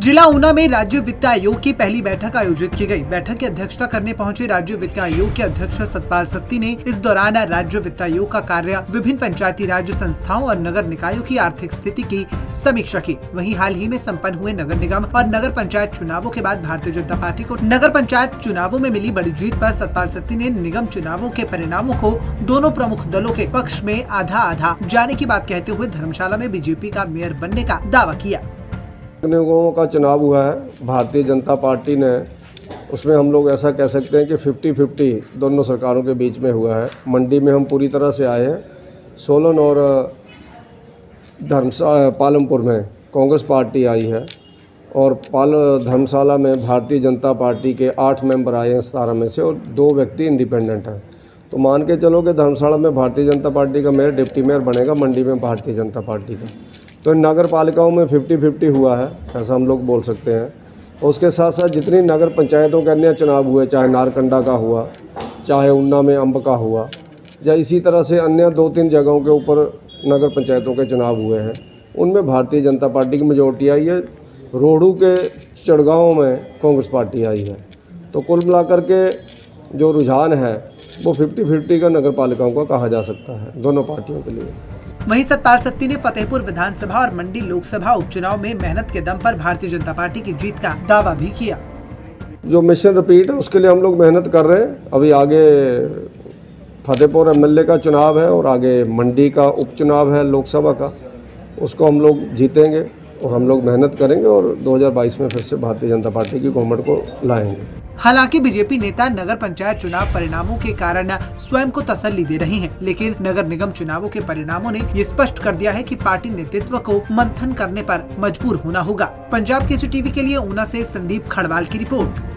जिला ऊना में राज्य वित्त आयोग की पहली बैठक आयोजित की गई। बैठक की अध्यक्षता करने पहुंचे राज्य वित्त आयोग के अध्यक्ष सतपाल सत्ती ने इस दौरान राज्य वित्त आयोग का कार्य, विभिन्न पंचायती राज संस्थाओं और नगर निकायों की आर्थिक स्थिति की समीक्षा की। वहीं हाल ही में संपन्न हुए नगर निगम और नगर पंचायत चुनावों के बाद भारतीय जनता पार्टी को नगर पंचायत चुनावों में मिली बड़ी जीत पर सतपाल सत्ती ने निगम चुनावों के परिणामों को दोनों प्रमुख दलों के पक्ष में आधा आधा जाने की बात कहते हुए धर्मशाला में बीजेपी का मेयर बनने का दावा किया। निगमों का चुनाव हुआ है, भारतीय जनता पार्टी ने, उसमें हम लोग ऐसा कह सकते हैं कि 50-50 दोनों सरकारों के बीच में हुआ है। मंडी में हम पूरी तरह से आए हैं। सोलन और पालमपुर में कांग्रेस पार्टी आई है और धर्मशाला में भारतीय जनता पार्टी के 8 मेंबर आए हैं 17 में से, और 2 व्यक्ति इंडिपेंडेंट हैं। तो मान के चलो कि धर्मशाला में भारतीय जनता पार्टी का मेयर, डिप्टी मेयर बनेगा, मंडी में भारतीय जनता पार्टी का। तो नगर पालिकाओं में 50-50 हुआ है, ऐसा हम लोग बोल सकते हैं। और उसके साथ साथ जितनी नगर पंचायतों के अन्य चुनाव हुए, चाहे नारकंडा का हुआ, चाहे ऊना में अम्ब का हुआ, या इसी तरह से अन्य 2-3 जगहों के ऊपर नगर पंचायतों के चुनाव हुए हैं, उनमें भारतीय जनता पार्टी की मेजोरिटी आई है। रोहड़ू के चढ़गांव में कांग्रेस पार्टी आई है। तो कुल मिलाकर के जो रुझान है वो 50-50 का नगर पालिकाओं का कहा जा सकता है दोनों पार्टियों के लिए। वहीं सतपाल सत्ती ने फतेहपुर विधानसभा और मंडी लोकसभा उपचुनाव में मेहनत के दम पर भारतीय जनता पार्टी की जीत का दावा भी किया। जो मिशन रिपीट है उसके लिए हम लोग मेहनत कर रहे हैं। अभी आगे फतेहपुर एमएलए का चुनाव है और आगे मंडी का उपचुनाव है लोकसभा का, उसको हम लोग जीतेंगे और हम लोग मेहनत करेंगे और 2022 में फिर से भारतीय जनता पार्टी की गवर्नमेंट को लाएंगे। हालांकि बीजेपी नेता नगर पंचायत चुनाव परिणामों के कारण स्वयं को तसल्ली दे रही हैं, लेकिन नगर निगम चुनावों के परिणामों ने ये स्पष्ट कर दिया है कि पार्टी नेतृत्व को मंथन करने पर मजबूर होना होगा। पंजाब केसरी टीवी के लिए ऊना से संदीप खड़वाल की रिपोर्ट।